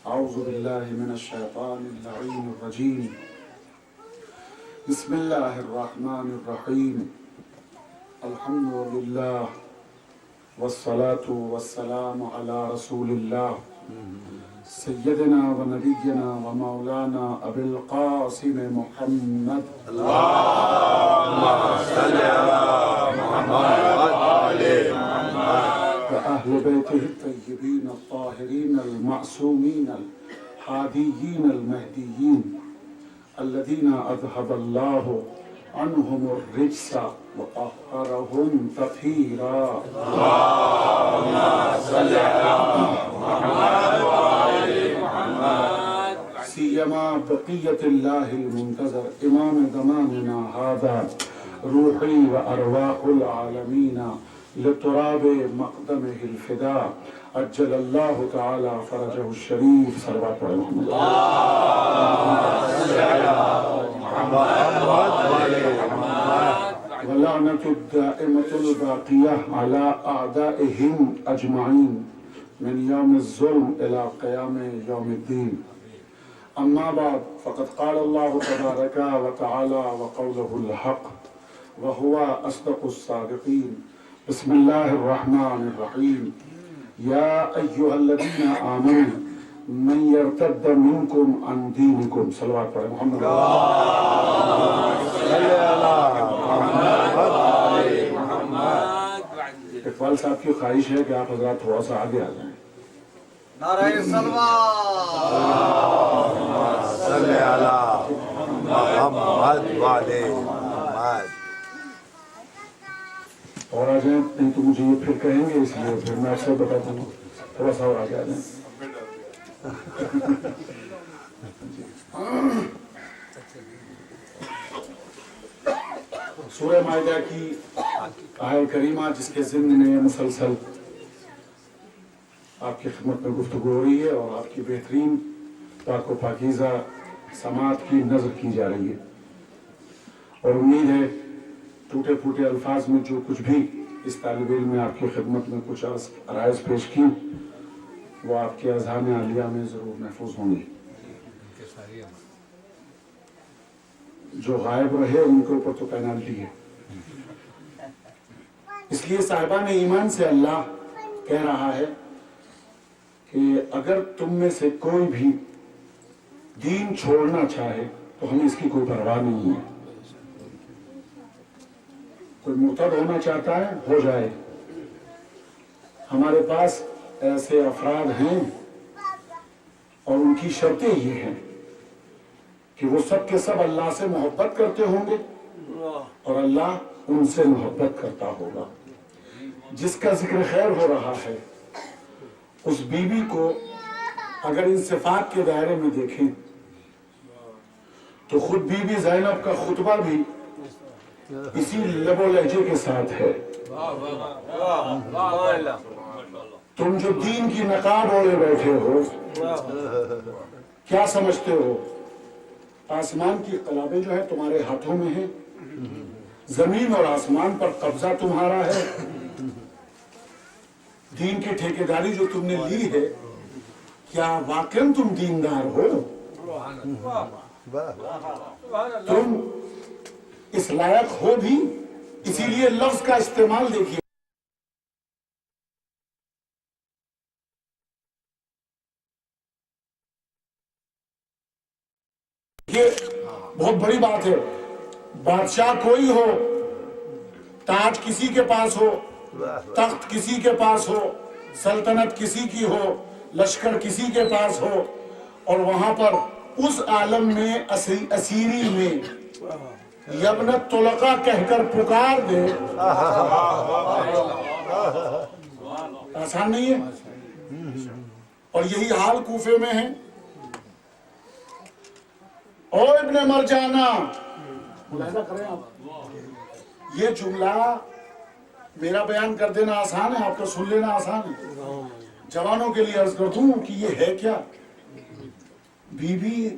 أعوذ بالله من الشيطان اللعين الرجيم بسم الله الرحمن الرحيم الحمد لله والصلاة والسلام على رسول الله سيدنا ونبينا ومولانا أبي القاسم محمد اللهم صل على محمد وآل محمد وأهل بيته الطيبين الطاهرين المعصومين الحاديين المهديين الذين أذهب الله عنهم الرجس وطهرهم تطهيرا اللهم صل على محمد وآل محمد سيما بقية الله المنتظر إمام زماننا هذا روحي وأرواح العالمين لتراب مقدمه الفداء عجل الله تعالى فرجه الشريف صلوات محمد اللهم صل على محمد وآل محمد ولعنة الدائمة الباقية على أعدائهم أجمعين من يوم الظلم إلى قيام يوم الدين أما بعد فقد قال الله تبارك وتعالى وقوله الحق وهو أصدق الصادقين بسم الله الرحمن الرحيم يا أيها الذين آمنوا من يرتد منكم عن دينكم صلوات على محمد صل على محمد وآل محمد اقبال صاحب کی خواہش ہے کہ آپ حضرات تھوڑا سا آگے آ جائیں نعرہ سلوات صل على محمد وآل محمد اور آ جائیں نہیں تو مجھے یہ پھر کہیں گے اس لیے پھر میں آپ سے بتاتا ہوں تھوڑا سا اور آگے آ جائیں سورہ مائدہ کی آیت کریمہ جس کے ضمن میں مسلسل آپ کی خدمت میں گفتگو ہو رہی ہے اور آپ کی بہترین پاک و پاکیزہ سماعت کی نظر کی جا رہی ہے اور امید ہے ٹوٹے پھوٹے الفاظ میں جو کچھ بھی اس طالب علم نے آپ کی خدمت میں کچھ عرائض پیش کی وہ آپ کے اذہان عالیہ میں ضرور محفوظ ہوں گی جو غائب رہے ان کے اوپر تو پینالٹی ہے اس لیے صاحبان ایمان سے اللہ کہہ رہا ہے کہ اگر تم میں سے کوئی بھی دین چھوڑنا چاہے تو ہمیں اس کی کوئی پرواہ نہیں ہے کوئی مرتد ہونا چاہتا ہے ہو جائے ہمارے پاس ایسے افراد ہیں اور ان کی شرطیں یہ ہیں کہ وہ سب کے سب اللہ سے محبت کرتے ہوں گے اور اللہ ان سے محبت کرتا ہوگا جس کا ذکر خیر ہو رہا ہے اس بیوی کو اگر ان صفات کے دائرے میں دیکھیں تو خود بی بی زینب کا خطبہ بھی اسی لب و لہجے کے ساتھ ہے تم جو دین کی نقاب اوڑے بیٹھے ہو کیا سمجھتے ہو آسمان کی قلابیں جو ہے تمہارے ہاتھوں میں ہیں زمین اور آسمان پر قبضہ تمہارا ہے دین کی ٹھیکیداری جو تم نے لی ہے کیا واقعاً تم دیندار ہو تم اس لائق ہو بھی اسی لیے لفظ کا استعمال دیکھیے یہ بہت بڑی بات ہے بادشاہ کوئی ہو تاج کسی کے پاس ہو تخت کسی کے پاس ہو سلطنت کسی کی ہو لشکر کسی کے پاس ہو اور وہاں پر اس عالم میں اسیری میں یبنت طلقہ کہہ کر پکار دے آسان نہیں ہے اور یہی حال کوفے میں ہے او ابن مرجانہ ملاحظہ کریں آپ یہ جملہ میرا بیان کر دینا آسان ہے آپ کا سن لینا آسان ہے جوانوں کے لیے عرض کر دوں کہ یہ ہے کیا بی بی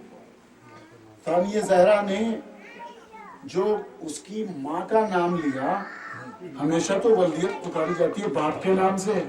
ثانیہ زہرا نے جو اس کی ماں کا نام لیا ہمیشہ تو ولدیت پکاری جاتی ہے باپ کے نام سے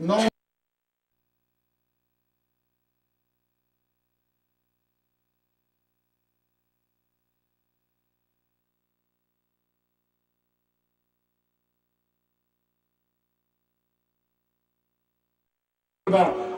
9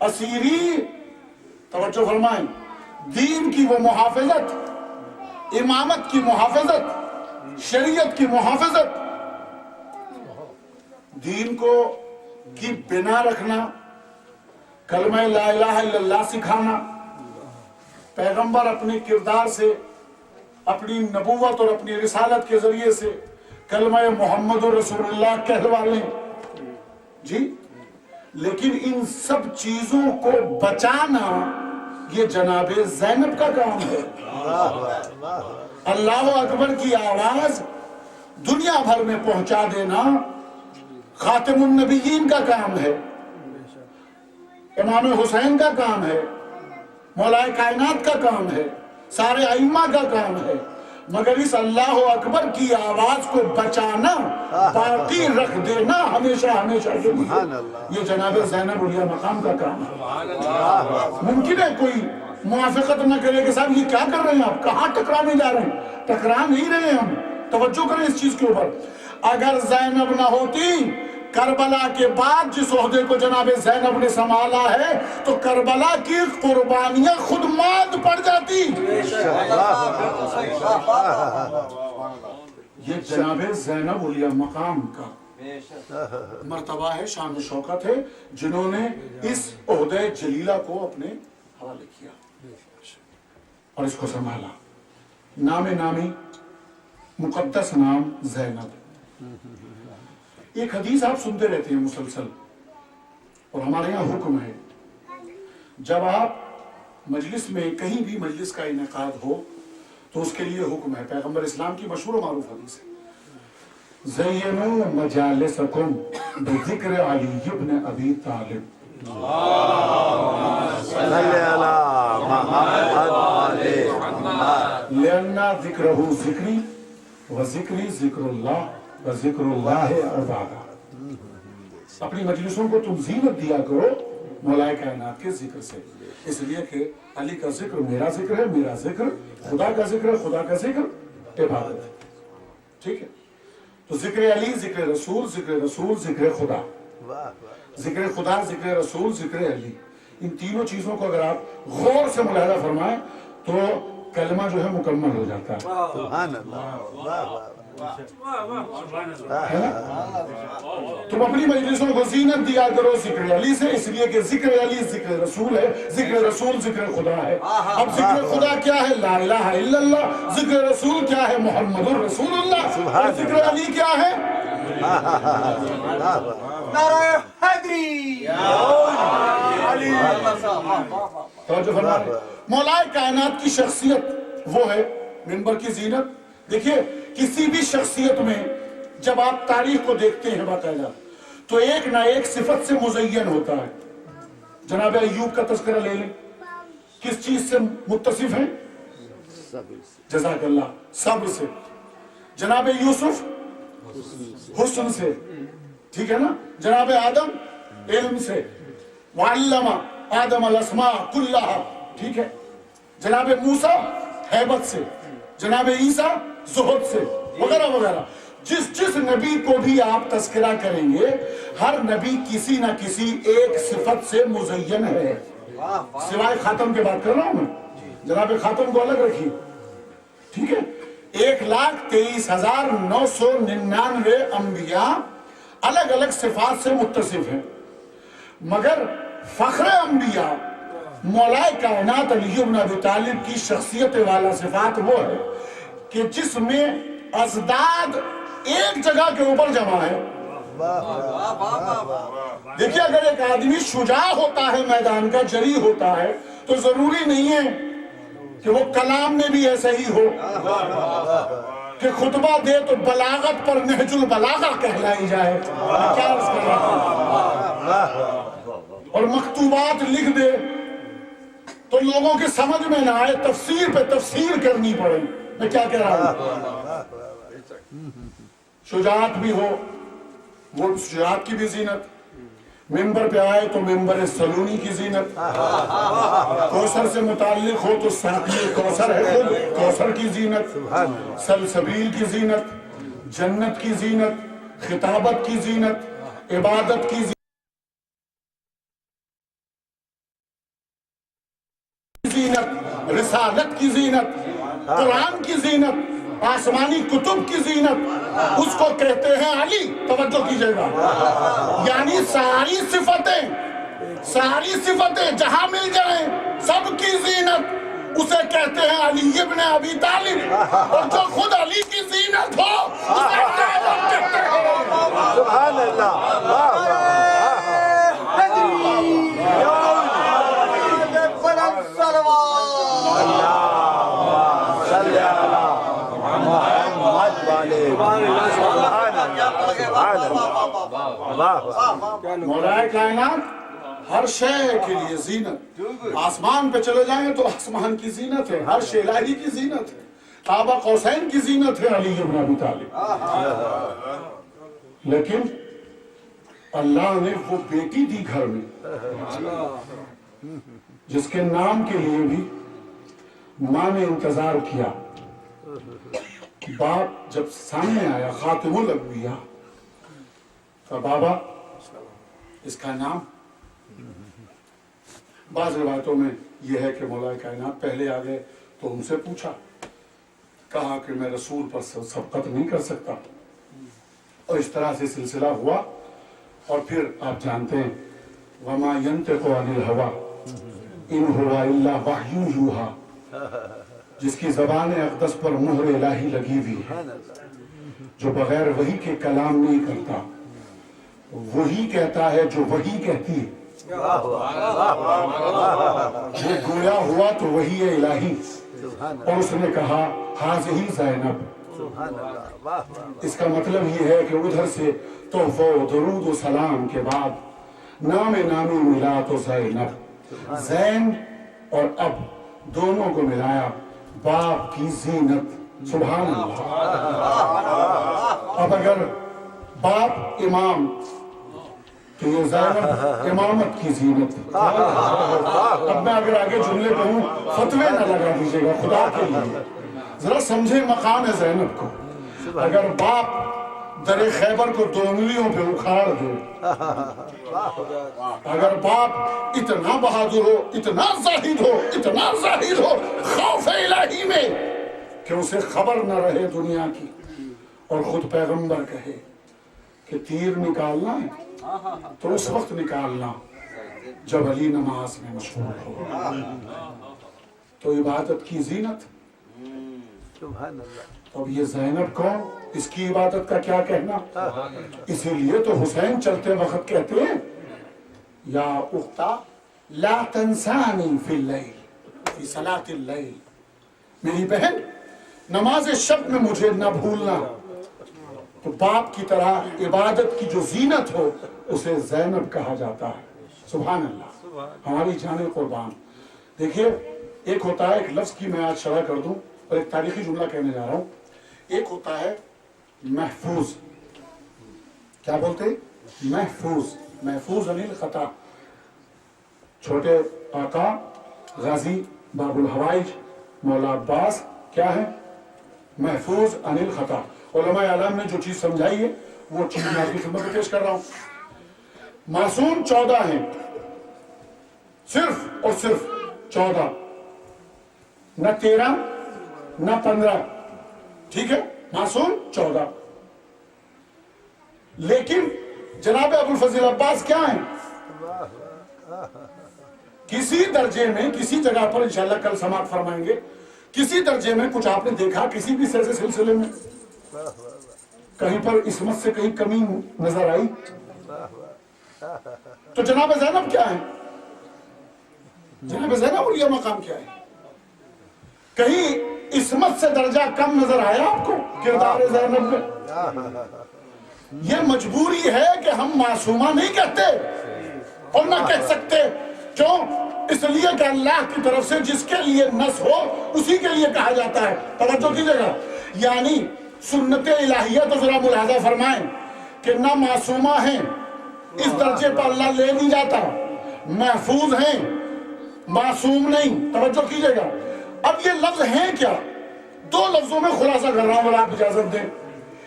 اسیری توجہ فرمائیں، دین کی وہ محافظت، امامت کی محافظت، شریعت کی محافظت، دین کو کی بنا رکھنا، کلمہ لا الہ الا اللہ سکھانا، پیغمبر اپنے کردار سے، اپنی نبوت اور اپنی رسالت کے ذریعے سے کلمہ محمد رسول اللہ کہلوا لیں جی، لیکن ان سب چیزوں کو بچانا یہ جناب زینب کا کام ہے۔ اللہ اکبر کی آواز دنیا بھر میں پہنچا دینا خاتم النبیین کا کام ہے، امام حسین کا کام ہے، مولا کائنات کا کام ہے، سارے ائمہ کا کام ہے، مگر اس اللہ اکبر کی آواز کو بچانا، باقی رکھ دینا ہمیشہ ہمیشہ کے لیے، یہ جناب زینب علیہ مقام کا کام ہے۔ ممکن ہے کوئی موافقت نہ کرے کہ صاحب یہ کیا کر رہے ہیں آپ، کہاں ٹکرانے جا رہے ہیں؟ ٹکرا نہیں رہے ہم، توجہ کریں اس چیز کے اوپر۔ اگر زینب نہ ہوتی، کربلا کے بعد جس عہدے کو جناب زینب نے سنبھالا ہے تو کربلا کی قربانیاں خود ماد پڑ جاتی۔ یہ جناب زینب علیہ مقام کا مرتبہ ہے، شان و شوکت ہے، جنہوں نے اس عہدے جلیلہ کو اپنے حوالے کیا اور اس کو سنبھالا۔ نام نامی، مقدس نام زینب۔ ایک حدیث آپ سنتے رہتے ہیں مسلسل، اور ہمارے یہاں حکم ہے جب آپ مجلس میں کہیں بھی مجلس کا انعقاد ہو تو اس کے لیے حکم ہے، پیغمبر اسلام کی مشہور و معروف حدیث ہے، زینوا مجالسکم بذکر علی ابن ابی طالب صلی اللہ محمد لأن ذکرہ ذکری وذکری ذکر اللہ وذکر اللہ اربعہ۔ اپنی مجلسوں کو تم زینت دیا کرو مولا کائنات کے ذکر سے، اس لیے کہ علی کا ذکر میرا ذکر ہے، میرا ذکر خدا کا ذکر ہے، خدا کا ذکر عبادت ہے، ٹھیک ہے؟ تو ذکر علی، ذکر رسول، ذکر رسول، ذکر خدا، ذکر خدا، ذکر رسول، ذکر علی، ان تینوں چیزوں کو اگر آپ غور سے ملاحظہ فرمائیں تو کلمہ جو ہے مکمل ہو جاتا ہے۔ سبحان اللہ۔ تم اپنی مجلسوں کو زینت دیا کرو ذکر علی سے، اس لیے کہ ذکر علی ذکر رسول ہے، ذکر رسول ذکر خدا ہے۔ اب ذکر خدا کیا ہے؟ لا الہ الا اللہ۔ ذکر رسول کیا ہے؟ محمد الرسول اللہ۔ اور ذکر علی کیا ہے؟ نعرہ حیدری۔ توجہ فرمائیں، مولا کائنات کی شخصیت وہ ہے، منبر کی زینت۔ دیکھیے کسی بھی شخصیت میں جب آپ تاریخ کو دیکھتے ہیں باقاعدہ تو ایک نہ ایک صفت سے مزین ہوتا ہے۔ جناب ایوب کا تذکرہ لے لیں، کس چیز سے متصف ہیں؟ جزاک اللہ، صبر سے۔ جناب یوسف حسن سے، ٹھیک ہے نا؟ جناب آدم علم سے، وعلم آدم الاسماء کلہا، ٹھیک ہے؟ جناب موسیٰ ہیبت سے، جناب عیسیٰ زہد سے، وغیرہ وغیرہ۔ جس نبی کو بھی آپ تذکرہ کریں گے، ہر نبی کسی نہ کسی ایک صفت سے مزین ہے، سوائے خاتم کے بات کر رہا ہوں میں، جناب خاتم کو الگ رکھیے، ٹھیک ہے؟ 1,23,999 انبیاء الگ الگ صفات سے متصف ہیں، مگر فخر انبیاء مولا کائنات علی بن ابی طالب کی شخصیت والا صفات وہ ہے کہ جس میں ازداد ایک جگہ کے اوپر جمع ہے۔ دیکھیں اگر ایک آدمی شجاع ہوتا ہے، میدان کا جری ہوتا ہے، تو ضروری نہیں ہے کہ وہ کلام میں بھی ایسا ہی ہو، کہ خطبہ دے تو بلاغت پر نہج البلاغہ کہلائی جائے، کیا عرض کر رہا ہوں، اور مکتوبات لکھ دے تو لوگوں کے سمجھ میں نہ آئے، تفسیر پہ تفسیر کرنی پڑے۔ میں کیا کہہ رہا ہوں؟ شجاعت بھی ہو، وہ شجاعت کی بھی زینت، ممبر پہ آئے تو ممبر سلونی کی زینت، کوثر سے متعلق ہو تو ساقی کوثر ہے خود، کوثر کی زینت، سلسبیل کی زینت، جنت کی زینت، خطابت کی زینت، عبادت کی زینت، رسالت کی زینت، قرآن کی زینت، آسمانی کتب کی زینت، اس کو کہتے ہیں علی. توجہ کیجئے گا، یعنی ساری صفتیں جہاں مل جائیں سب کی زینت اسے کہتے ہیں علی ابن ابی طالب، اور جو خود علی کی زینت ہو اسے زینب کہتے ہیں. سبحان اللہ. مولا کائنات ہر شے کے لیے زینت. آسمان پہ چلے جائیں تو آسمان کی زینت ہے، ہر شے الہی کی زینت ہے. قاب قوسین کی زینت ہے علی ابن ابی طالب. لیکن اللہ نے وہ بیٹی دی گھر میں جس کے نام کے لیے بھی ماں نے انتظار کیا. باپ جب سامنے آیا خاتم الانبیاء، تو بابا اس کا نام، بعض روایتوں میں یہ ہے کہ مولا کائنات پہلے آ گئے تو ان سے پوچھا، کہا کہ میں رسول پر سبقت نہیں کر سکتا، اور اس طرح سے سلسلہ ہوا. اور پھر آپ جانتے ہیں وَمَا يَنْتِقُ عَنِ الْهَوَىٰ إِنْ هُوَ إِلَّا وَحْيٌ يُوحَىٰ، جس کی زبان اقدس پر مہر الہی لگی ہوئی ہے، جو بغیر وحی کے کلام نہیں کرتا، وہی کہتا ہے جو وحی کہتی ہے. وہ گویا ہوا تو وحی الہی. اور اس نے کہا حاضہ زینب. اس کا مطلب یہ ہے کہ ادھر سے تحفہ و درود و سلام کے بعد نامی ملا تو زینب، زین اور اب دونوں کو ملایا باپ کی زینت. سبحان اللہ. اب اگر باپ امام تو یہ زینب امامت کی زینت. اب میں اگر آگے جملے کہوں فتوے نہ لگا دیجیے گا خدا کے لیے، ذرا سمجھے مقام ہے زینب کو. اگر باپ در خیبر کو 2 انگلیوں پہ اکھاڑ دے، اگر باپ اتنا بہادر ہو، اتنا زاہد ہو خوف الہی میں کہ اسے خبر نہ رہے دنیا کی، اور خود پیغمبر کہے کہ تیر نکالنا ہے تو اس وقت نکالنا جب علی نماز میں مشغول ہو. تو عبادت کی زینت. اب یہ زینب کون، اس کی عبادت کا کیا کہنا. اسی لیے تو حسین چلتے وقت کہتے ہیں یا اختا لا تنسانی فی اللیل فی صلاۃ اللیل، میری بہن نماز شب میں مجھے نہ بھولنا. تو باپ کی طرح عبادت کی جو زینت ہو اسے زینب کہا جاتا ہے. سبحان اللہ. ہماری جان قربان. دیکھیے ایک ہوتا ہے، ایک لفظ کی میں آج شرح کر دوں اور ایک تاریخی جملہ کہنے جا رہا ہوں. ایک ہوتا ہے محفوظ. کیا بولتے ہیں؟ محفوظ عن الخطا. چھوٹے آقا غازی باب الحوائج مولا عباس کیا ہے؟ محفوظ عن الخطا. علماء اعلام نے جو چیز سمجھائی ہے وہ چیز میں آپ کی خدمت میں پیش کر رہا ہوں. معصوم 14 ہیں، صرف اور صرف 14، نہ 13 نہ 15. ٹھیک ہے، معصوم 14. لیکن جناب ابوالفضل عباس کیا ہیں؟ کسی درجے میں، کسی جگہ پر انشاءاللہ کل سماعت فرمائیں گے، کسی درجے میں کچھ آپ نے دیکھا کسی بھی ایسے سلسلے میں کہیں پر عصمت سے کہیں کمی نظر آئی؟ تو جناب زینب کیا ہے؟ جناب زینب علیہ مقام کیا ہے؟ کہیں عصمت سے درجہ کم نظر آیا آپ کو کردار زینب میں؟ یہ مجبوری ہے کہ ہم معصومہ نہیں کہتے اور نہ کہہ سکتے. کیوں؟ اس لیے کہ اللہ کی طرف سے جس کے لیے نص ہو اسی کے لیے کہا جاتا ہے. توجہ کیجئے گا، یعنی سنت الہیہ تو ذرا ملاحظہ فرمائیں کہ نہ معصومہ ہیں، اس درجے پر اللہ لے نہیں جاتا، محفوظ ہیں، معصوم نہیں. توجہ کیجئے گا. اب یہ لفظ ہیں کیا؟ 2 لفظوں میں خلاصہ کر رہا ہوں اگر آپ اجازت دیں.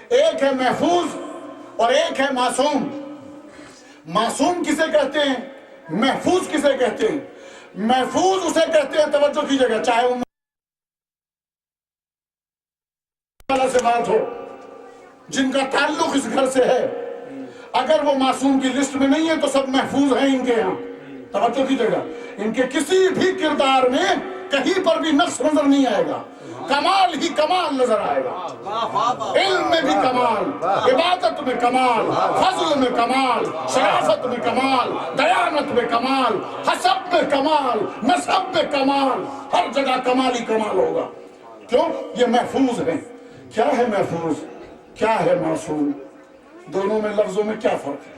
ایک ہے محفوظ اور ایک ہے معصوم. معصوم کسے کہتے ہیں؟ محفوظ کسے کہتے ہیں؟ محفوظ اسے کہتے ہیں، توجہ کیجئے گا، چاہے والا سے بات ہو جن کا تعلق اس گھر سے ہے، اگر وہ معصوم کی لسٹ میں نہیں ہے تو سب محفوظ ہیں ان کے یہاں. توجہ کیجئے گا، ان کے کسی بھی کردار میں کہیں پر بھی نقص نظر نہیں آئے گا، کمال ہی کمال نظر آئے گا. علم میں بھی کمال، عبادت میں کمال، فضل میں کمال، شرافت میں کمال، دیانت میں کمال، حسب میں کمال، نسب میں کمال، ہر جگہ کمال ہی کمال ہوگا. کیوں؟ یہ محفوظ ہیں. کیا ہے محفوظ؟ کیا ہے معصوم؟ دونوں میں لفظوں میں کیا فرق ہے؟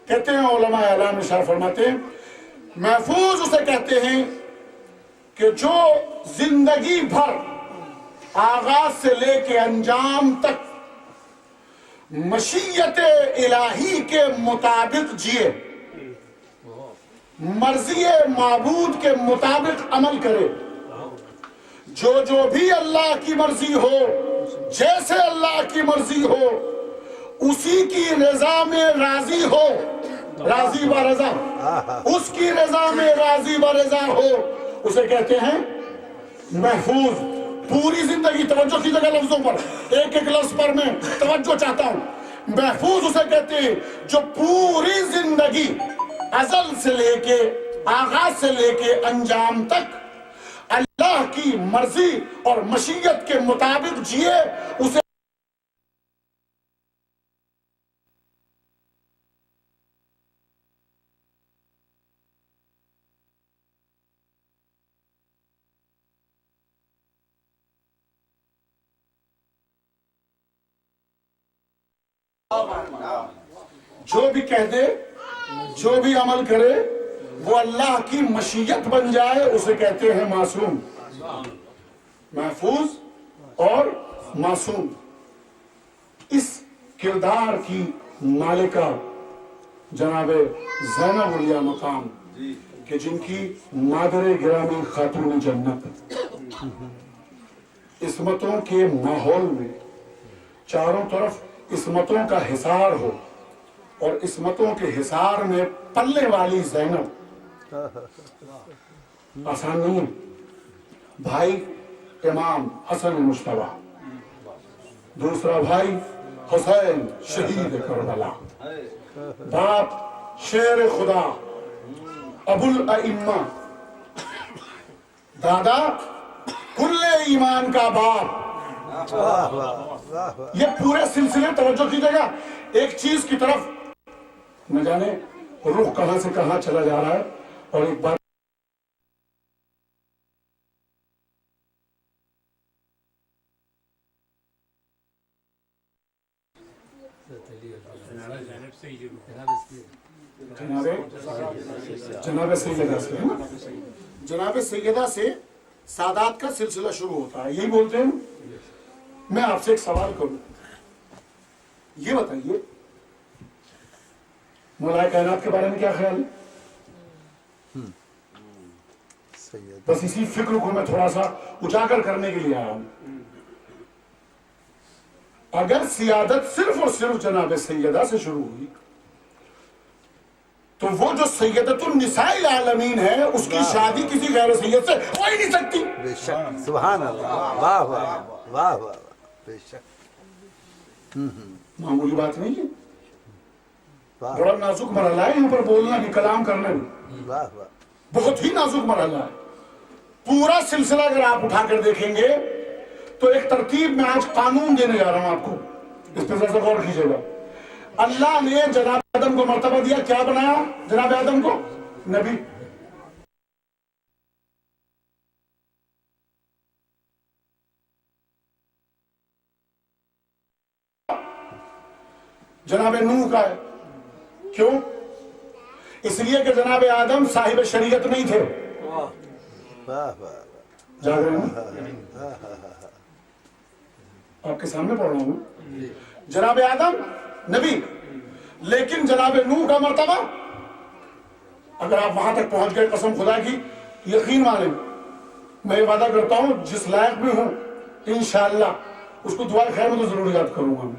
کہتے ہیں علماء اعلام اشارہ فرماتے ہیں محفوظ اسے کہتے ہیں کہ جو زندگی بھر آغاز سے لے کے انجام تک مشیت الہی کے مطابق جیے، مرضی معبود کے مطابق عمل کرے، جو بھی اللہ کی مرضی ہو، جیسے اللہ کی مرضی ہو، اسی کی رضا میں راضی ہو، راضی و رضا، اس کی رضا میں راضی و رضا ہو، اسے کہتے ہیں محفوظ. پوری زندگی، توجہ کی جگہ لفظوں پر، ایک ایک لفظ پر میں توجہ چاہتا ہوں. محفوظ اسے کہتے ہیں جو پوری زندگی ازل سے لے کے، آغاز سے لے کے انجام تک اللہ کی مرضی اور مشیت کے مطابق جیے. اسے جو بھی کہہ دے، جو بھی عمل کرے وہ اللہ کی مشیت بن جائے، اسے کہتے ہیں معصوم. محفوظ اور معصوم. اس کردار کی مالکہ جناب زینب علیہ مقام کہ جن کی مادر گرامی خاتون جنت، عصمتوں کے ماحول میں چاروں طرف عصمتوں کا حصار ہو اور عصمتوں کے حصار میں پلنے والی زینب آسان نہیں ہے. بھائی امام حسن مجتبیٰ، دوسرا بھائی حسین شہید کربلا، باپ شیر خدا ابو الائمہ، دادا کل ایمان کا باپ. یہ پورے سلسلے، توجہ کیجئے گا، ایک چیز کی طرف نہ جانے رخ کہاں سے کہاں چلا جا رہا ہے. اور ایک بات جناب سیدہ سے ہے نا، جناب سیدہ سے سادات کا سلسلہ شروع ہوتا ہے. یہی بولتے ہیں. میں آپ سے ایک سوال کروں، یہ بتائیے مولا کائنات کے بارے میں کیا خیال ہے؟ بس اسی فکر کو میں تھوڑا سا اجاگر کرنے کے لیے آیا ہوں. اگر سیادت صرف اور صرف جناب سیدہ سے شروع ہوئی تو وہ جو سیدت النساء العالمین ہے اس کی شادی کسی غیر سید سے ہو ہی نہیں سکتی. بے شک، سبحان اللہ، واہ واہ واہ واہ، بے شک. معمولی بات نہیں ہے، واہ بڑا نازک مرحلہ ہے یہاں پر بولنا بھی، کلام کرنا بھی واہ واہ. بہت ہی نازک مرحلہ ہے. پورا سلسلہ اگر آپ اٹھا کر دیکھیں گے تو ایک ترتیب میں آج قانون دینے جا رہا ہوں آپ کو، اس پر ذرا غور کیجئے گا. اللہ نے جناب آدم کو مرتبہ دیا، کیا بنایا جناب آدم کو؟ نبی. جناب نوح کا ہے. کیوں؟ اس لیے کہ جناب آدم صاحب شریعت نہیں تھے. واہ واہ. جاگ رہے ہیں آپ کے سامنے پڑھ رہا ہوں. جناب آدم نبی، لیکن جناب نوح کا مرتبہ، اگر آپ وہاں تک پہنچ گئے قسم خدا کی، یقین مانیں میں یہ وعدہ کرتا ہوں جس لائق بھی ہوں انشاءاللہ اس کو دعائے خیر میں تو ضرور یاد کروں گا. میں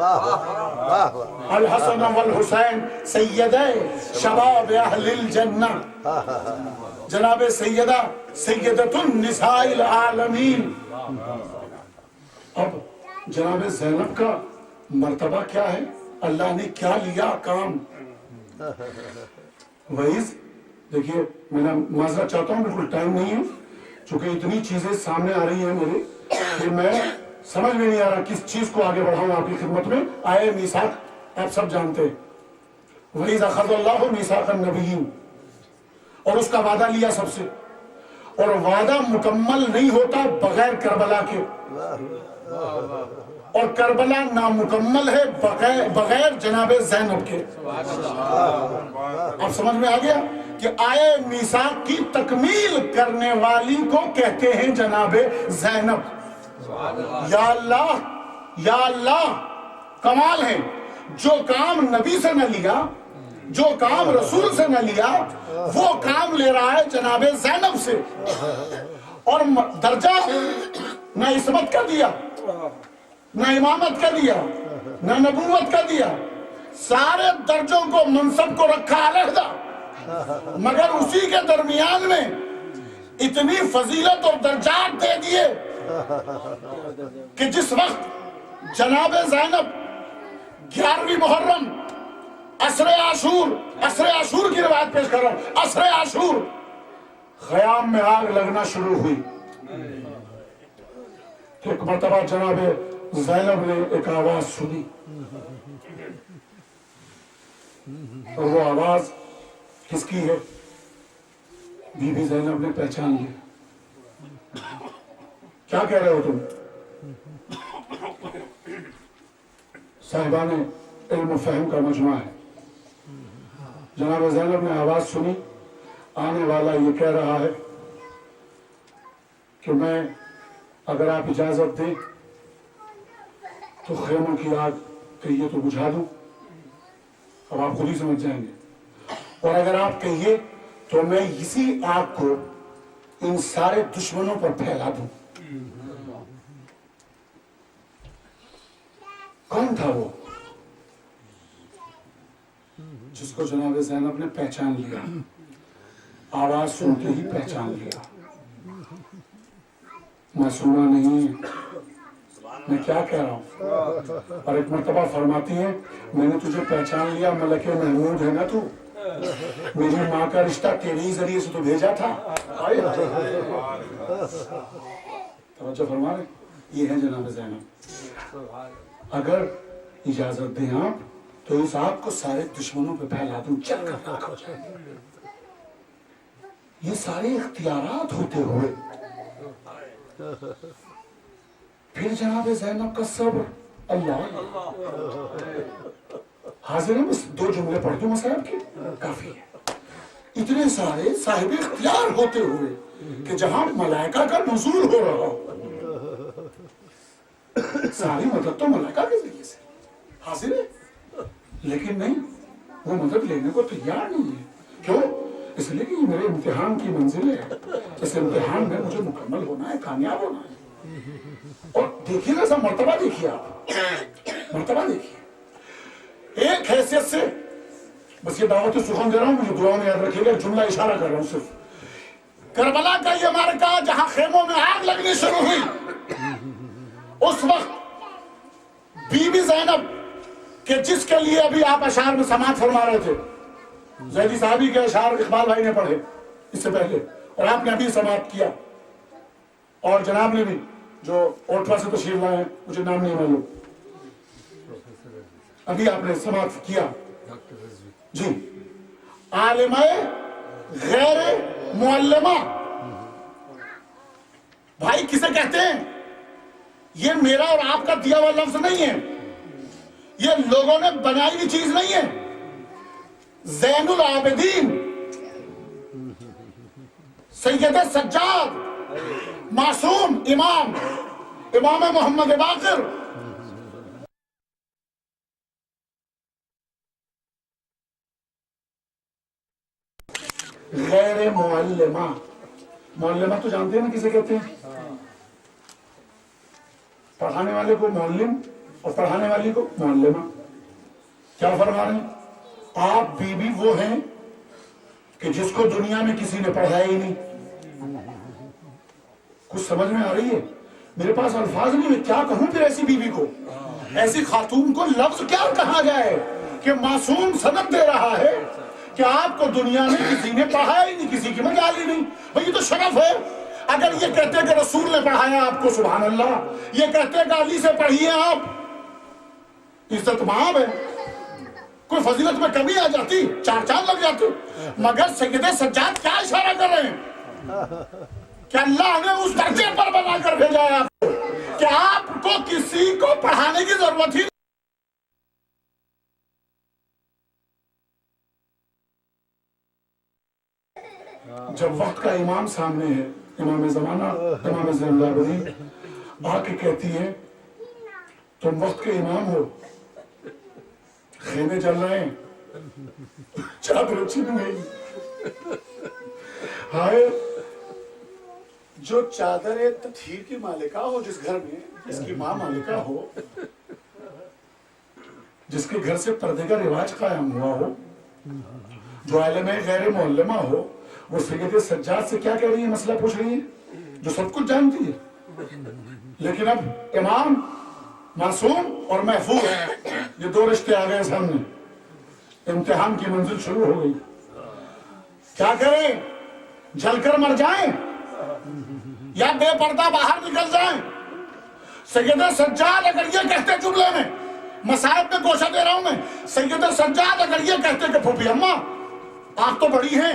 واہ واہ واہ الحسن والحسین سیدہ شباب اہل الجنہ، جناب سیدہ سیدۃ النساء العالمین۔ اب جناب زینب کا مرتبہ کیا ہے، اللہ نے کیا لیا کام۔ وعیز دیکھیے، میں معذرت چاہتا ہوں، بالکل ٹائم نہیں ہے، چونکہ اتنی چیزیں سامنے آ رہی ہیں میرے کہ میں سمجھ میں نہیں آ رہا کس چیز کو آگے بڑھاؤں آپ کی خدمت میں۔ آئے میثاق آپ سب جانتے ہیں، وَإِذْ أَخَذَ اللَّهُ مِيثَاقَ النَّبِيِّينَ، اور اس کا وعدہ لیا سب سے، اور وعدہ مکمل نہیں ہوتا بغیر کربلا کے، اور کربلا نامکمل ہے بغیر جناب زینب کے۔ اب سمجھ میں آ گیا کہ آئے میثاق کی تکمیل کرنے والی کو کہتے ہیں جناب زینب۔ یا اللہ یا اللہ، کمال ہے، جو کام نبی سے نہ لیا، جو کام رسول سے نہ لیا، وہ کام لے رہا ہے جناب زینب سے، اور درجہ نہ عصمت کا دیا، نہ امامت کا دیا، نہ نبوت کا دیا، سارے درجوں کو منصب کو رکھا علیحدہ، مگر اسی کے درمیان میں اتنی فضیلت اور درجات دے دیے کہ جس وقت جناب زینب 11ویں محرم عصر عاشور کی روایت پیش کر رہا ہوں، عصر عاشور خیام میں آگ لگنا شروع ہوئی۔ ایک مرتبہ جناب زینب نے ایک آواز سنی، اور وہ آواز کس کی ہے؟ بی بی زینب نے پہچان لیا۔ کیا کہہ رہے ہو تم؟ صاحبان علم و فہم کا مجمع ہے۔ جناب زینب نے آواز سنی، آنے والا یہ کہہ رہا ہے کہ میں اگر آپ اجازت دیں تو خیموں کی آگ کہیے تو بجھا دوں، اب آپ خود ہی سمجھ جائیں گے، اور اگر آپ کہیے تو میں اسی آگ کو ان سارے دشمنوں پر پھیلا دوں۔ کون تھا وہ جس کو جناب زینب نے پہچان لیا، آواز سنتے ہی پہچان لیا؟ معصومہ نہیں ہے، میں کیا کہہ رہا ہوں۔ اور ایک مرتبہ فرماتی ہے، میں نے تجھے پہچان لیا، ملک محمود ہے نا تو، میری ماں کا رشتہ تیرے ہی ذریعے سے تو بھیجا تھا۔ توجہ فرما رہے، یہ ہے جناب زینب۔ اگر اجازت دیں آپ تو اس آگ کو سارے دشمنوں پہ پھیلا دوں، چل کر راکھ ہو جائے۔ یہ سارے اختیارات ہوتے ہوئے پھر جناب زینب کا صبر، اللہ حاضر ہے، بس 2 جملے پڑھ دوں مسائب کی، کافی ہے۔ اتنے سارے صاحب اختیار ہوتے ہوئے کہ جہاں ملائکہ کا نزول ہو رہا ہو، ساری مدد تو ملائکہ کے ذریعے سے حاضر ہے، لیکن نہیں، وہ مدد لینے کو تیار نہیں ہے۔ کیوں؟ اس لیے کہ یہ میرے امتحان کی منزل ہے، اس امتحان میں مجھے مکمل ہونا ہے، کامیاب ہونا ہے۔ اور دیکھیے نا، سب مرتبہ دیکھیے، آپ مرتبہ دیکھیے، ایک حیثیت سے بس یہ دعوت سخن دے رہا ہوں، مجھے دعاؤں میں یاد رکھیے گا، جملہ اشارہ کر رہا ہوں صرف۔ کربلا کا یہ معرکہ جہاں خیموں میں آگ لگنی شروع ہوئی، اس وقت بی بی زینب کہ جس کے لیے ابھی آپ اشعار میں سماعت فرما رہے تھے، زیدی صاحبی کے اشعار اقبال بھائی نے پڑھے اس سے پہلے، اور آپ نے ابھی سماعت کیا، اور جناب نے بھی جو اوٹوا سے تشریف لائے ہیں، مجھے نام نہیں معلوم، ابھی آپ نے سماعت کیا جی، عالمہ غیر معلمہ بھائی کسے کہتے ہیں؟ یہ میرا اور آپ کا دیا ہوا لفظ نہیں ہے، یہ لوگوں نے بنائی ہوئی چیز نہیں ہے۔ زین العابدین، سید سجاد، معصوم امام محمد باقر، غیر معلمہ، معلمہ تو جانتے ہیں نا کسے کہتے ہیں؟ پڑھانے والے کو معلم اور پڑھانے والی کو معلمہ. کیا فرما رہے ہیں؟ آپ بیوی وہ ہیں کہ جس کو دنیا میں کسی نے پڑھایا ہی نہیں. کچھ سمجھ میں آ رہی ہے؟ میرے پاس الفاظ نہیں، میں کیا کہوں پھر ایسی بیوی کو، ایسی خاتون کو لفظ کیا کہا جائے کہ معصوم سند دے رہا ہے کہ آپ کو دنیا میں کسی نے پڑھایا ہی نہیں، کسی کی مجال ہی نہیں. بھئی یہ تو شرف ہے. اگر یہ کہتے کہ رسول نے پڑھایا آپ کو، سبحان اللہ، یہ کہتے کہ علی سے پڑھیے آپ، عزت مآب ہے، کوئی فضیلت میں کمی آ جاتی، چار چاند لگ جاتے. مگر سید سجاد کیا اشارہ کر رہے ہیں کہ اللہ نے اس درجے پر بنا کر بھیجا ہے آپ کو کہ آپ کو کسی کو پڑھانے کی ضرورت ہی. جب وقت کا امام سامنے ہے، امام زمانہ، امام زین العابدین آ کے کہتی ہے تم وقت کے امام ہو، خیمے جل رہے ہیں، چادر چھن گئی. ہائے جو چادر تطہیر کی مالکہ ہو، جس گھر میں جس کی ماں مالکہ ہو، جس کے گھر سے پردے کا رواج قائم ہوا ہو، جو عالم غیر معلمہ ہو، وہ سید سجاد سے کیا کہہ رہی ہے، مسئلہ پوچھ رہی ہے جو سب کچھ جانتی ہے. لیکن اب امام معصوم اور محفوظ، یہ دو رشتے آ گئے سامنے، امتحان کی منزل شروع ہو گئی. کیا کریں؟ جل کر مر جائیں یا بے پردہ باہر نکل جائیں؟ سید سجاد اگر یہ کہتے جملے میں، مصائب میں گوشہ دے رہا ہوں میں، سید سجاد اگر یہ کہتے کہ پھوپھی اماں آپ تو بڑی ہیں،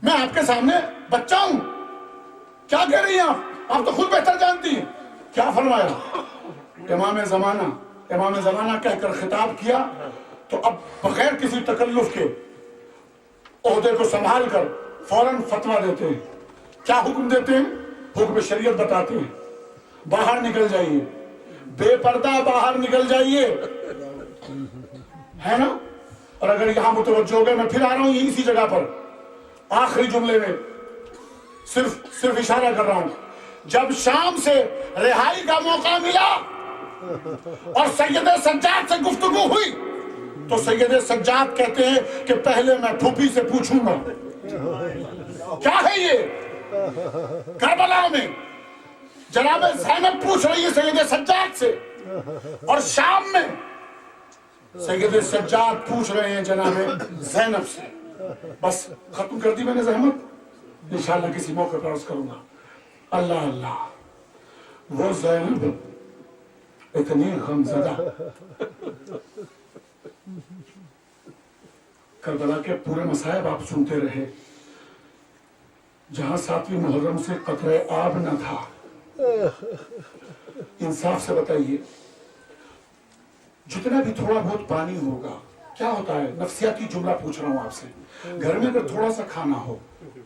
میں آپ کے سامنے بچہ ہوں، کیا کہہ رہی ہیں آپ تو خود بہتر جانتی ہیں. کیا فرمایا؟ امام زمانہ کہہ کر خطاب کیا تو اب بغیر کسی تکلف کے عہدے کو سنبھال کر فوراً فتویٰ دیتے ہیں. کیا حکم دیتے ہیں؟ حکم شریعت بتاتے ہیں، باہر نکل جائیے، بے پردہ باہر نکل جائیے، ہے نا. اور اگر یہاں متوجہ ہو گئے، میں پھر آ رہا ہوں اسی جگہ پر، آخری جملے میں صرف اشارہ کر رہا ہوں. جب شام سے رہائی کا موقع ملا اور سید سجاد سے گفتگو ہوئی تو سید سجاد کہتے ہیں کہ پہلے میں پھوپھی سے پوچھوں گا کیا ہے یہ. کربلا میں جناب زینب پوچھ رہی ہے سید سجاد سے، اور شام میں سید سجاد پوچھ رہے ہیں جناب زینب سے. بس ختم کر دی میں نے زحمت، انشاءاللہ کسی موقع پر عرض کروں گا. اللہ اللہ، وہ زینب اتنی غمزدہ، کربلا کے پورے مصائب آپ سنتے رہے، جہاں 7ویں محرم سے قطرہ آب نہ تھا. انصاف سے بتائیے، جتنا بھی تھوڑا بہت پانی ہوگا، کیا ہوتا ہے، نفسیاتی جملہ پوچھ رہا ہوں آپ سے، گھر میں اگر تھوڑا سا کھانا ہو،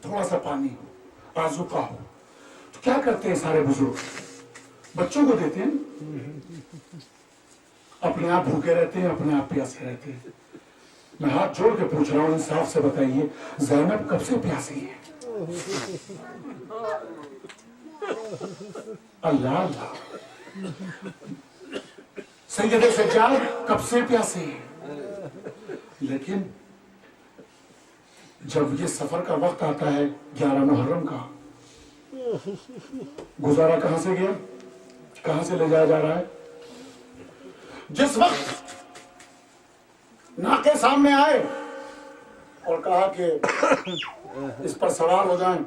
تھوڑا سا پانی ہو، آذوقہ ہو، تو کیا کرتے ہیں سارے بزرگ؟ بچوں کو دیتے ہیں، اپنے آپ بھوکے رہتے ہیں، اپنے آپ پیاسے رہتے ہیں. میں ہاتھ جوڑ کے پوچھ رہا ہوں، انصاف سے بتائیے، زینب کب سے پیاسی ہے؟ اللہ اللہ. سید سجاد کب سے پیاسے ہیں؟ لیکن جب یہ سفر کا وقت آتا ہے 11 محرم کا، گزارا کہاں سے گیا، کہاں سے لے جایا جا رہا ہے؟ جس وقت ناکے سامنے آئے اور کہا کہ اس پر سوار ہو جائیں،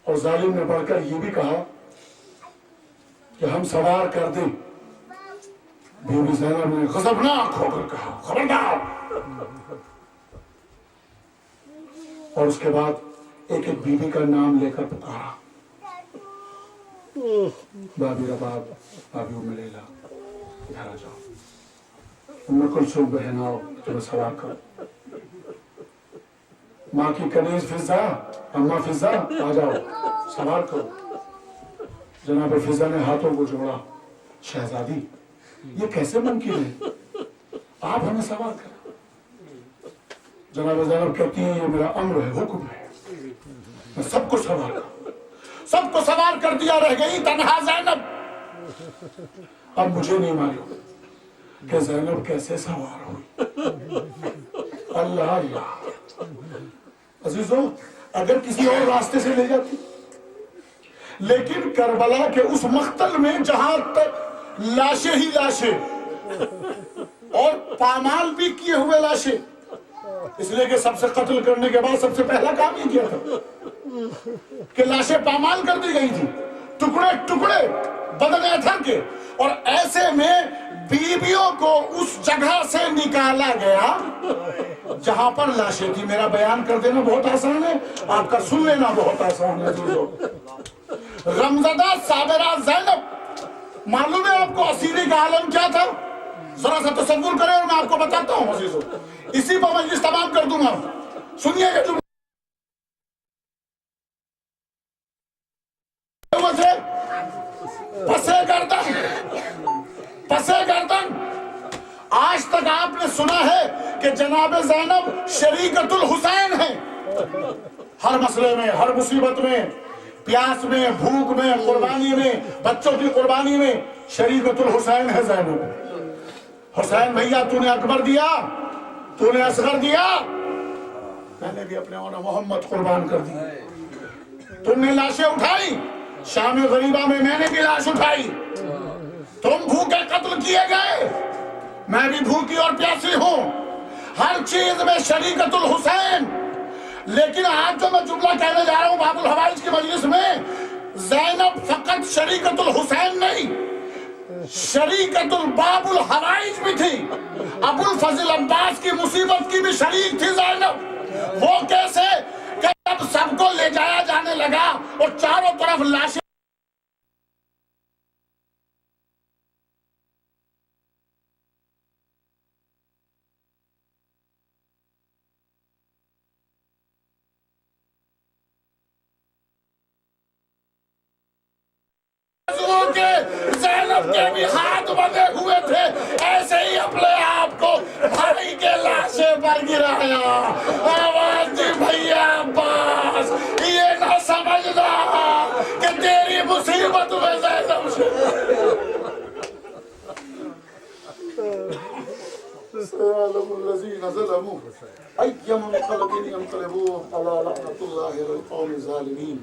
اور ظالم نے بڑھ کر یہ بھی کہا کہ ہم سوار کر دیں، بی بی زینب نے غضبناک ہو کر کہا خبردار. اور اس کے بعد ایک ایک بیوی کا نام لے کر پکارا، بابی رباب، بابی ام لیلا، ادھر آ جاؤ، ام کلثوم بہن آؤ تمہیں سوار کرو، ماں کی کنیز فضا، اماں فضا آ جاؤ سوار کرو. جناب فضا نے ہاتھوں کو جوڑا، شہزادی یہ کیسے ممکن ہے، آپ ہمیں سوار کریں. جناب زینب کہتی ہیں یہ میرا امر ہے، حکم ہے، میں سب کو سوار کروں. سب کو سوار کر دیا، رہ گئی تنہا زینب. اب مجھے نہیں معلوم کہ زینب کیسے سوار ہوئی. اللہ اللہ عزیزوں، اگر کسی اور راستے سے لے جاتی، لیکن کربلا کے اس مقتل میں جہاں تک لاشیں ہی لاشیں اور پامال بھی کیے ہوئے لاشیں، اس لیے کہ سب سے قتل کرنے کے بعد سب سے پہلا کام یہ کیا تھا کہ لاشیں پامال کر دی گئی تھی، ٹکڑے ٹکڑے بدن اتھر کے، اور ایسے میں بیویوں کو اس جگہ سے نکالا گیا جہاں پر لاشیں تھی. میرا بیان کر دینا بہت آسان ہے، آپ کا سن لینا بہت آسان ہے. غمزدہ صابرہ زینب، معلوم ہے آپ کو اسیری کا عالم کیا تھا؟ ذرا سا تصور کریں اور میں آپ کو بتاتا ہوں عزیزوں، اسی پر مجلس تمام کر دوں گا. سنیے گا جو پسے گردن. آج تک آپ نے سنا ہے کہ جناب زینب شریکت الحسین ہے. ہر مسئلے میں، ہر مصیبت میں، پیاس میں، بھوک میں، قربانی میں، بچوں کی قربانی میں شریکت الحسین ہے زینب. حسین بھیا تو نے اکبر دیا، تو نے اصغر دیا، میں نے بھی اپنے اونا محمد قربان کر دی. تم نے لاشیں اٹھائی شام غریبہ میں نے بھی لاش اٹھائی. تم بھوکے قتل کیے گئے، میں بھی بھوکی اور پیاسی ہوں، ہر چیز میں شریکت الحسین. لیکن آج جو میں جملہ کہنے جا رہا ہوں باب الحوائج کی مجلس میں، زینب فقط شریکت الحسین نہیں، شریکت الباب الحوائج بھی تھی. ابو الفضل عباس کی مصیبت کی بھی شریک تھی زینب. وہ کیسے کہ جب سب کو لے جایا جانے لگا اور چاروں طرف لاشیں کے زینب کے بھی ہاتھ بندے ہوئے تھے، ایسے ہی اپنے آپ کو بھائی کے لاشیں پر گرایا. آواز دی بھیا عباس، یہ نہ سمجھنا کہ تیری مصیبت میں زینب سے سيعلم الذين ظلموا أي منقلب ينقلبون على لعنة الله للقوم الظالمين.